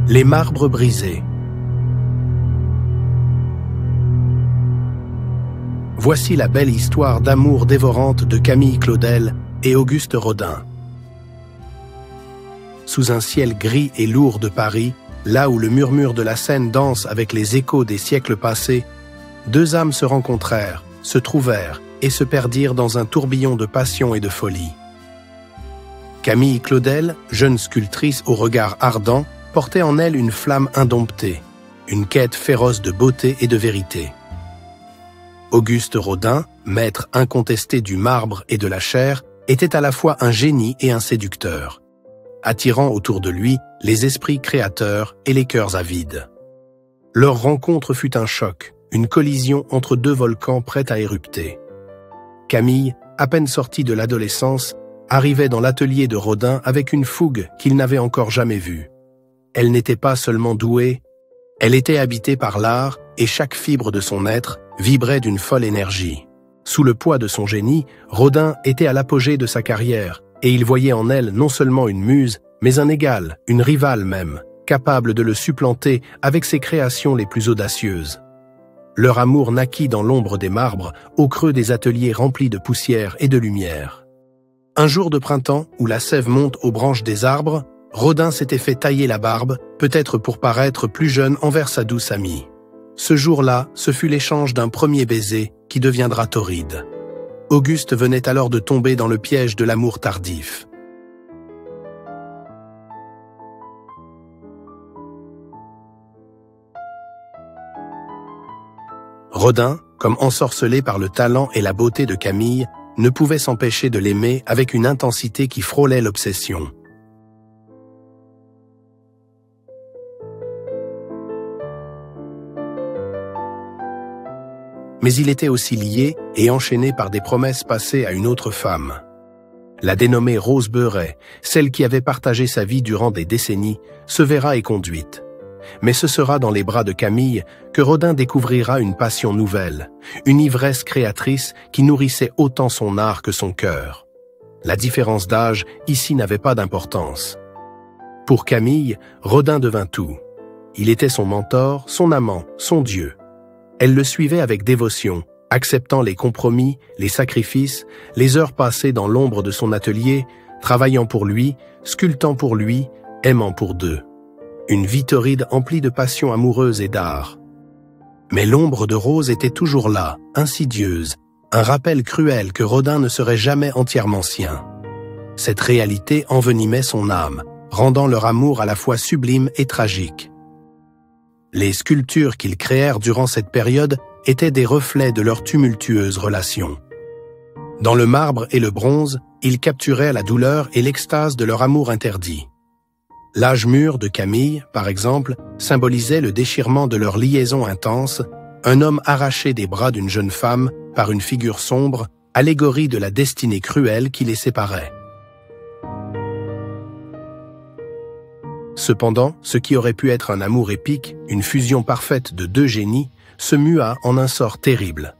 Les marbres brisés. Voici la belle histoire d'amour dévorante de Camille Claudel et Auguste Rodin. Sous un ciel gris et lourd de Paris, là où le murmure de la Seine danse avec les échos des siècles passés, deux âmes se rencontrèrent, se trouvèrent et se perdirent dans un tourbillon de passion et de folie. Camille Claudel, jeune sculptrice au regard ardent, portait en elle une flamme indomptée, une quête féroce de beauté et de vérité. Auguste Rodin, maître incontesté du marbre et de la chair, était à la fois un génie et un séducteur, attirant autour de lui les esprits créateurs et les cœurs avides. Leur rencontre fut un choc, une collision entre deux volcans prêts à érupter. Camille, à peine sortie de l'adolescence, arrivait dans l'atelier de Rodin avec une fougue qu'il n'avait encore jamais vue. Elle n'était pas seulement douée, elle était habitée par l'art et chaque fibre de son être vibrait d'une folle énergie. Sous le poids de son génie, Rodin était à l'apogée de sa carrière et il voyait en elle non seulement une muse, mais un égal, une rivale même, capable de le supplanter avec ses créations les plus audacieuses. Leur amour naquit dans l'ombre des marbres, au creux des ateliers remplis de poussière et de lumière. Un jour de printemps, où la sève monte aux branches des arbres, Rodin s'était fait tailler la barbe, peut-être pour paraître plus jeune envers sa douce amie. Ce jour-là, ce fut l'échange d'un premier baiser qui deviendra torride. Auguste venait alors de tomber dans le piège de l'amour tardif. Rodin, comme ensorcelé par le talent et la beauté de Camille, ne pouvait s'empêcher de l'aimer avec une intensité qui frôlait l'obsession. Mais il était aussi lié et enchaîné par des promesses passées à une autre femme. La dénommée Rose Beuret, celle qui avait partagé sa vie durant des décennies, se verra éconduite. Mais ce sera dans les bras de Camille que Rodin découvrira une passion nouvelle, une ivresse créatrice qui nourrissait autant son art que son cœur. La différence d'âge ici n'avait pas d'importance. Pour Camille, Rodin devint tout. Il était son mentor, son amant, son dieu. Elle le suivait avec dévotion, acceptant les compromis, les sacrifices, les heures passées dans l'ombre de son atelier, travaillant pour lui, sculptant pour lui, aimant pour deux. Une vie torride emplie de passion amoureuse et d'art. Mais l'ombre de Rose était toujours là, insidieuse, un rappel cruel que Rodin ne serait jamais entièrement sien. Cette réalité envenimait son âme, rendant leur amour à la fois sublime et tragique. Les sculptures qu'ils créèrent durant cette période étaient des reflets de leur tumultueuse relation. Dans le marbre et le bronze, ils capturaient la douleur et l'extase de leur amour interdit. L'âge mûr de Camille, par exemple, symbolisait le déchirement de leur liaison intense, un homme arraché des bras d'une jeune femme par une figure sombre, allégorie de la destinée cruelle qui les séparait. Cependant, ce qui aurait pu être un amour épique, une fusion parfaite de deux génies, se mua en un sort terrible.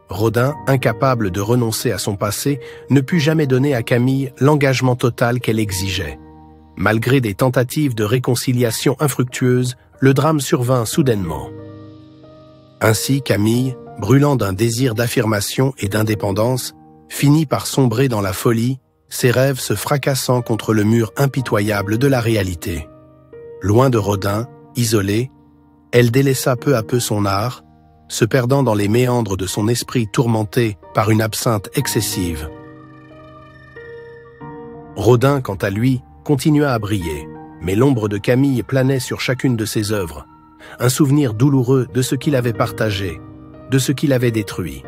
Rodin, incapable de renoncer à son passé, ne put jamais donner à Camille l'engagement total qu'elle exigeait. Malgré des tentatives de réconciliation infructueuses, le drame survint soudainement. Ainsi, Camille, brûlant d'un désir d'affirmation et d'indépendance, finit par sombrer dans la folie, ses rêves se fracassant contre le mur impitoyable de la réalité. Loin de Rodin, isolée, elle délaissa peu à peu son art, se perdant dans les méandres de son esprit tourmenté par une absinthe excessive. Rodin, quant à lui, continua à briller, mais l'ombre de Camille planait sur chacune de ses œuvres, un souvenir douloureux de ce qu'il avait partagé, de ce qu'il avait détruit.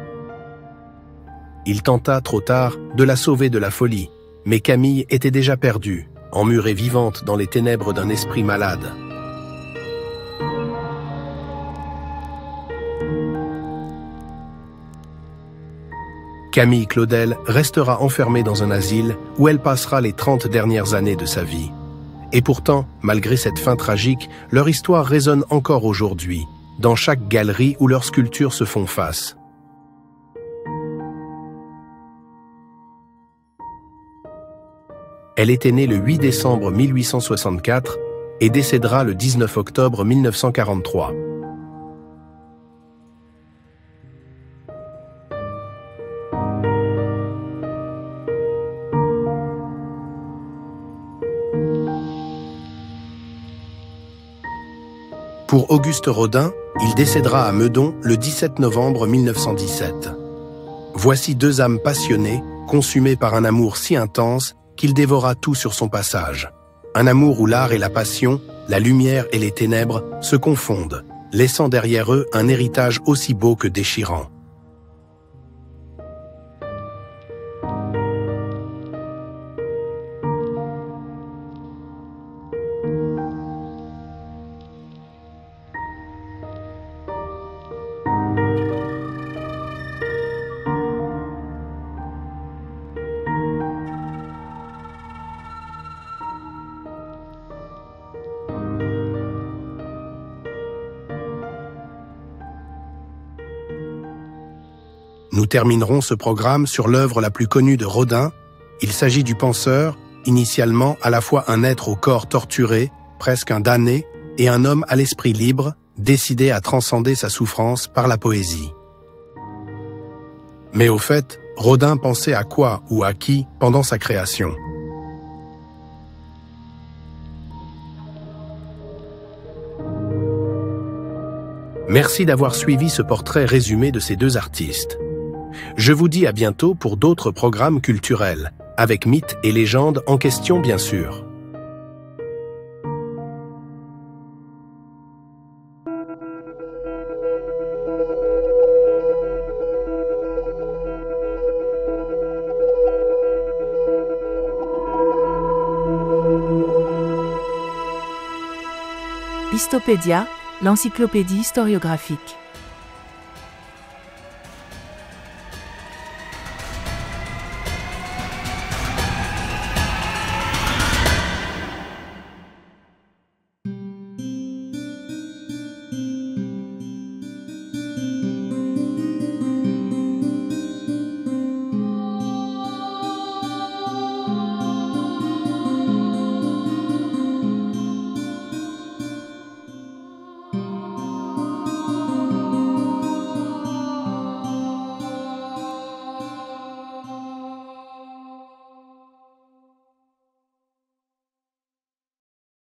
Il tenta, trop tard, de la sauver de la folie, mais Camille était déjà perdue, emmurée vivante dans les ténèbres d'un esprit malade. Camille Claudel restera enfermée dans un asile où elle passera les 30 dernières années de sa vie. Et pourtant, malgré cette fin tragique, leur histoire résonne encore aujourd'hui, dans chaque galerie où leurs sculptures se font face. Elle était née le 8 décembre 1864 et décédera le 19 octobre 1943. Pour Auguste Rodin, il décédera à Meudon le 17 novembre 1917. Voici deux âmes passionnées, consumées par un amour si intense qu'il dévora tout sur son passage. Un amour où l'art et la passion, la lumière et les ténèbres se confondent, laissant derrière eux un héritage aussi beau que déchirant. Nous terminerons ce programme sur l'œuvre la plus connue de Rodin. Il s'agit du penseur, initialement à la fois un être au corps torturé, presque un damné, et un homme à l'esprit libre, décidé à transcender sa souffrance par la poésie. Mais au fait, Rodin pensait à quoi ou à qui pendant sa création? Merci d'avoir suivi ce portrait résumé de ces deux artistes. Je vous dis à bientôt pour d'autres programmes culturels, avec mythes et légendes en question bien sûr. Histopédia, l'encyclopédie historiographique.